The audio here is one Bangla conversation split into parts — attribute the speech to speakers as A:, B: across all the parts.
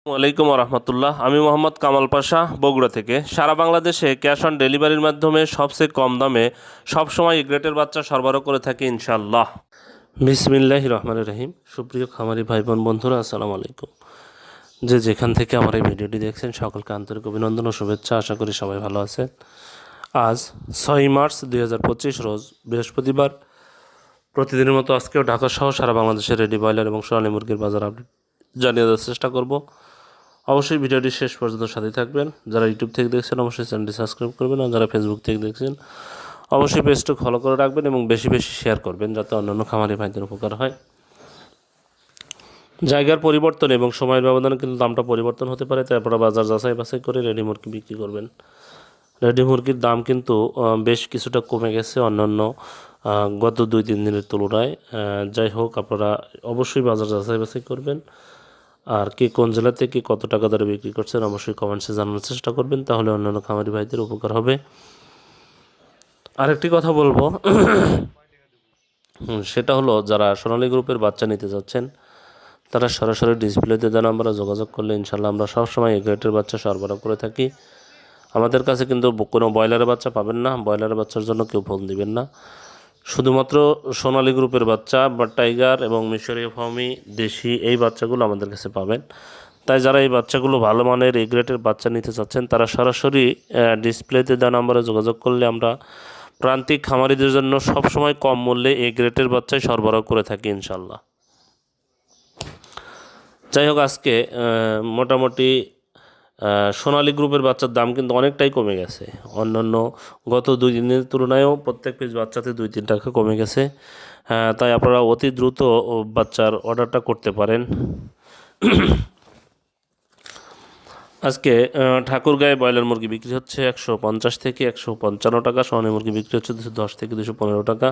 A: ওয়ালাইকুম রহমতুল্লাহ। আমি মোহাম্মদ কামাল পাশা, বগুড়া থেকে। সারা বাংলাদেশে ক্যাশ অন ডেলিভারির মাধ্যমে সবচেয়ে কম দামে সবসময় এ গ্রেটের বাচ্চা সরবরাহ করে থাকি ইনশাআল্লাহ। বিসমিল্লাহির রহমানির রহিম। সুপ্রিয় খামারি ভাই বোন বন্ধুরা, আসসালামু আলাইকুম। যে যেখান থেকে আমার এই ভিডিওটি দেখছেন সকলকে আন্তরিক অভিনন্দন ও শুভেচ্ছা। আশা করি সবাই ভালো আছেন। আজ 6 মার্চ 2025 রোজ বৃহস্পতিবার। প্রতিদিনের মতো আজকেও ঢাকা সহ সারা বাংলাদেশের রেডি ব্রয়লার এবং সোনালী মুরগির বাজার আপডেট জানিয়ে দেওয়ার চেষ্টা করব। অবশ্যই ভিডিওটি শেষ পর্যন্ত সাথে থাকবেন। যারা ইউটিউব থেকে দেখছেন অবশ্যই চ্যানেলটি সাবস্ক্রাইব করবেন, আর যারা ফেসবুক থেকে দেখছেন অবশ্যই পেজটি ফলো করে রাখবেন এবং বেশি বেশি শেয়ার করবেন যাতে অন্যান্য খামারি ভাইদের উপকার হয়। জায়গার পরিবর্তন এবং সময়ের ব্যবধানে কিন্তু দামটা পরিবর্তন হতে পারে, তাই আপনারা বাজার যাচাই বাছাই করে রেডি মুরগি বিক্রি করবেন। রেডি মুরগির দাম কিন্তু বেশ কিছুটা কমে গেছে অন্যান্য গত 2-3 দিনের তুলনায়। যাই হোক, আপনারা অবশ্যই বাজার যাচাই বাছাই করবেন। আর কে কোন জেলা থেকে কত টাকা দরে বিক্রি করছেন অবশ্যই কমেন্টসে জানানোর চেষ্টা করবেন, তাহলে অন্যান্য খামারি ভাইদের উপকার হবে। আরেকটি কথা বলবো, সেটা হলো যারা সোনালী গ্রুপের বাচ্চা নিতে যাচ্ছেন তারা সরাসরি ডিসপ্লেতে দেন আমরা যোগাযোগ করলে ইনশাল্লাহ আমরা সবসময় এই গ্রেটের বাচ্চা সরবরাহ করে থাকি। আমাদের কাছে কিন্তু কোনো ব্রয়লারের বাচ্চা পাবেন না, ব্রয়লারের বাচ্চার জন্য কেউ ফোন দিবেন না। শুধুমাত্র সোনালী গ্রুপের বাচ্চা বা টাইগার এবং মিশরীয় ফার্মি দেশি এই বাচ্চাগুলো আমাদের কাছে পাবেন। তাই যারা এই বাচ্চাগুলো ভালো মানের এ গ্রেডের বাচ্চা নিতে চাচ্ছেন তারা সরাসরি ডিসপ্লেতে দেওয়া নম্বরে যোগাযোগ করলে আমরা প্রান্তিক খামারিদের জন্য সবসময় কম মূল্যে এ গ্রেডের বাচ্চাই সরবরাহ করে থাকি ইনশাল্লাহ। যাই হোক, আজকে মোটামুটি সোনালী গ্রুপের বাচ্চার দাম কিন্তু অনেকটাই কমে গেছে। অন্যান্য গত 2 দিনের তুলনায়ও প্রত্যেক পিস বাচ্চাতে 2-3 টাকা কমে গেছে। তাই আপনারা অতি দ্রুত বাচ্চার অর্ডারটা করতে পারেন। আজকে ঠাকুরগাঁয়ে ব্রয়লার মুরগি বিক্রি হচ্ছে 150 থেকে 155 টাকা, সোনালী মুরগি বিক্রি হচ্ছে 210 থেকে 215 টাকা।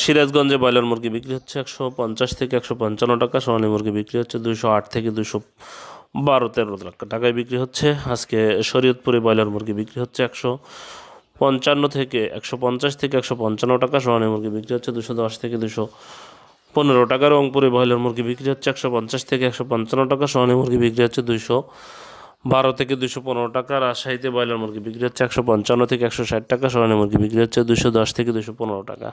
A: সিরাজগঞ্জে ব্রয়লার মুরগি বিক্রি হচ্ছে 150 থেকে 155 টাকা, সোনালী মুরগি বিক্রি হচ্ছে 208 থেকে 212-13 টাকায় বিক্রি হচ্ছে। আজকে শরীয়তপুরে ব্রয়লার মুরগি বিক্রি হচ্ছে 150 থেকে 155 টাকা, সোনালী মুরগি বিক্রি হচ্ছে 210 থেকে 215 টাকা। রংপুরে ব্রয়লার মুরগি বিক্রি হচ্ছে 150 থেকে 155 টাকা, সোনালী মুরগি বিক্রি হচ্ছে 212 থেকে 215 টাকা। রাজশাহীতে ব্রয়লার মুরগি বিক্রি হচ্ছে 155 থেকে 160 টাকা, সোনালী মুরগি বিক্রি হচ্ছে 210 থেকে 215 টাকা।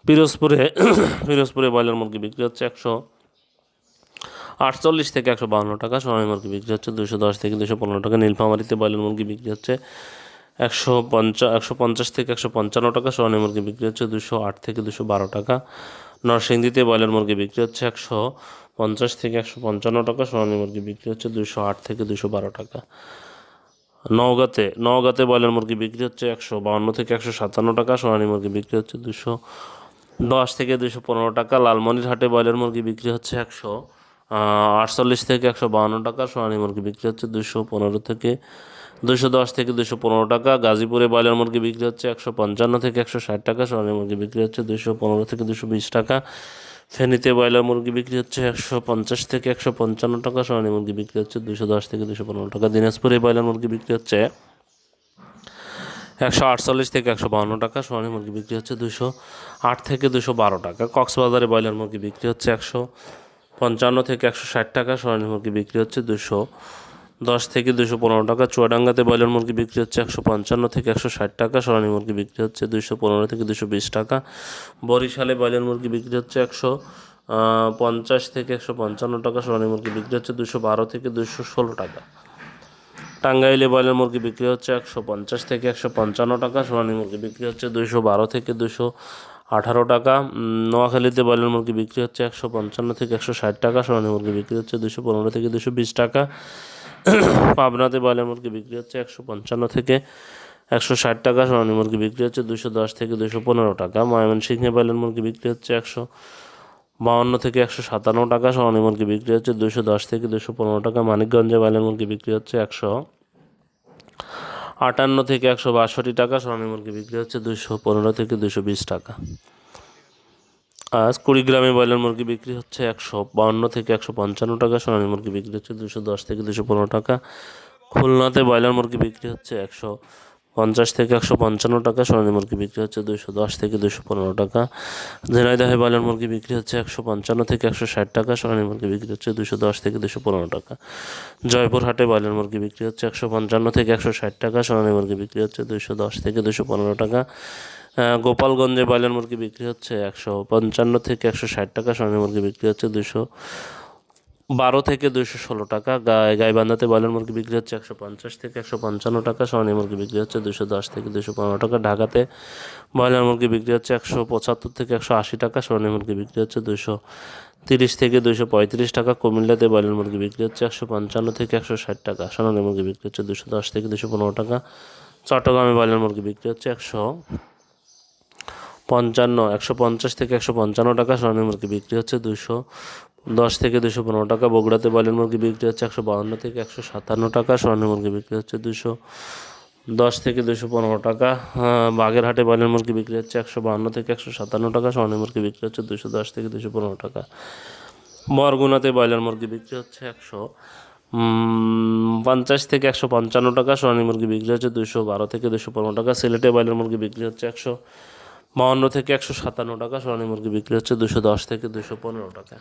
A: পিরোজপুরে ব্রয়লার মুরগি বিক্রি হচ্ছে 148 থেকে 152 টাকা, সোনালী মুরগি বিক্রি হচ্ছে 210 থেকে 215 টাকা। নীলফামারীতে ব্রয়লার মুরগি বিক্রি হচ্ছে 150 থেকে 155 টাকা, সোনালী মুরগি বিক্রি হচ্ছে 208 থেকে 212 টাকা। নরসিংদীতে ব্রয়লার মুরগি বিক্রি হচ্ছে 150 থেকে 155 টাকা, সোনালী মুরগি বিক্রি হচ্ছে 208 থেকে 212 টাকা। নওগাঁতে ব্রয়লার মুরগি বিক্রি হচ্ছে 152 থেকে 157 টাকা, সোনালী মুরগি বিক্রি হচ্ছে 210 থেকে 215 টাকা। লালমনিরহাটে ব্রয়লার মুরগি বিক্রি হচ্ছে 148 থেকে 152 টাকা, সোনালী মুরগি বিক্রি হচ্ছে 215 থেকে 210 থেকে 215 টাকা। গাজীপুরে ব্রয়লার মুরগি বিক্রি হচ্ছে 155 থেকে 160 টাকা, সোনালী মুরগি বিক্রি হচ্ছে 215 থেকে 220 টাকা। ফেনীতে ব্রয়লার মুরগি বিক্রি হচ্ছে 150 থেকে 155 টাকা, সোনালী মুরগি বিক্রি হচ্ছে 210 থেকে 215 টাকা। দিনাজপুরে ব্রয়লার মুরগি বিক্রি হচ্ছে 148 থেকে 152 টাকা, সোনালী মুরগি বিক্রি হচ্ছে 208 থেকে 212 টাকা। কক্সবাজারে ব্রয়লার মুরগি বিক্রি হচ্ছে 155 থেকে 160 টাকা, সোনালী মুরগি বিক্রি হচ্ছে 210 থেকে 215 টাকা। চুয়াডাঙ্গাতে ব্রয়লার মুরগি বিক্রি হচ্ছে 155 থেকে 160 টাকা, সোনালী মুরগি বিক্রি হচ্ছে 215 থেকে 220 টাকা। বরিশালে ব্রয়লার মুরগি বিক্রি হচ্ছে 150 থেকে 155 টাকা, সোনালী মুরগি বিক্রি হচ্ছে 212 থেকে 216 টাকা। টাঙ্গাইলে ব্রয়লার মুরগি বিক্রি হচ্ছে 150 থেকে 155 টাকা, সোনালী মুরগি বিক্রি হচ্ছে 212 থেকে 218 টাকা। নোয়াখালীতে ব্রয়লার মুরগি বিক্রি হচ্ছে 155 থেকে 160 টাকা, সোনালী মুরগি বিক্রি হচ্ছে 215 থেকে 220 টাকা। পাবনাতে ব্রয়লার মুরগি বিক্রি হচ্ছে 155 থেকে 160 টাকা, সোনালী মুরগি বিক্রি হচ্ছে 210 থেকে 215 টাকা। ময়মনসিংহে ব্রয়লার মুরগি বিক্রি হচ্ছে 152 থেকে 157 টাকা, সোনালী মুরগি বিক্রি হচ্ছে 210 থেকে 215 টাকা। মানিকগঞ্জে ব্রয়লার মুরগি বিক্রি হচ্ছে 158 থেকে 162 টাকা, সোনালী মুরগি বিক্রি হচ্ছে 215 থেকে 220 টাকা। আজ কুড়িগ্রামে ব্রয়লার মুরগি বিক্রি হচ্ছে 152 থেকে 155 টাকা, সোনালী মুরগি বিক্রি হচ্ছে 210 থেকে 215 টাকা। খুলনাতে ব্রয়লার মুরগি বিক্রি হচ্ছে 50 থেকে 155 টাকা সোনালী মুরগি বিক্রি হচ্ছে 210 থেকে 215 টাকা। ঝিনাইদহে ব্রয়লার মুরগি বিক্রি হচ্ছে 155 থেকে 160 টাকা, সোনালী মুরগি বিক্রি হচ্ছে 210 থেকে 215 টাকা। জয়পুরহাটে ব্রয়লার মুরগি বিক্রি হচ্ছে 155 থেকে 160 টাকা, সোনালী মুরগি বিক্রি হচ্ছে 210 থেকে 215 টাকা। গোপালগঞ্জে ব্রয়লার মুরগি বিক্রি হচ্ছে 155 থেকে 160 টাকা, সোনালী মুরগি বিক্রি হচ্ছে 212 থেকে 216 টাকা। গাইবান্ধাতে ব্রয়লার মুরগি বিক্রি হচ্ছে 150 থেকে 155 টাকা, সোনালী মুরগি বিক্রি হচ্ছে 210 থেকে 215 টাকা। ঢাকাতে ব্রয়লার মুরগি বিক্রি হচ্ছে 175 থেকে 180 টাকা, সোনালী মুরগি বিক্রি হচ্ছে 230 থেকে 235 টাকা। কুমিল্লাতে ব্রয়লার মুরগি বিক্রি হচ্ছে 155 থেকে 160 টাকা, সোনালী মুরগি বিক্রি হচ্ছে 210 থেকে 215 টাকা। চট্টগ্রামে ব্রয়লার মুরগি বিক্রি হচ্ছে 150 থেকে 155 টাকা, সোনালী মুরগি বিক্রি হচ্ছে 210 থেকে 215 টাকা। বগুড়াতে ব্রয়লার মুরগি বিক্রি হচ্ছে 152 থেকে 157 টাকা, সোনালী মুরগি বিক্রি হচ্ছে 210 থেকে 215 টাকা। বাগেরহাটে ব্রয়লার মুরগি বিক্রি হচ্ছে 152 থেকে 157 টাকা, সোনালী মুরগি বিক্রি হচ্ছে 210 থেকে 215 টাকা। বরগুনাতে ব্রয়লার মুরগি বিক্রি হচ্ছে 150 থেকে 155 টাকা, সোনালী মুরগি বিক্রি হচ্ছে 212 থেকে 215 টাকা। সিলেটে ব্রয়লার মুরগি বিক্রি হচ্ছে 152 থেকে 157 টাকা, সোনালী মুরগি বিক্রি হচ্ছে 210 থেকে 215 টাকা।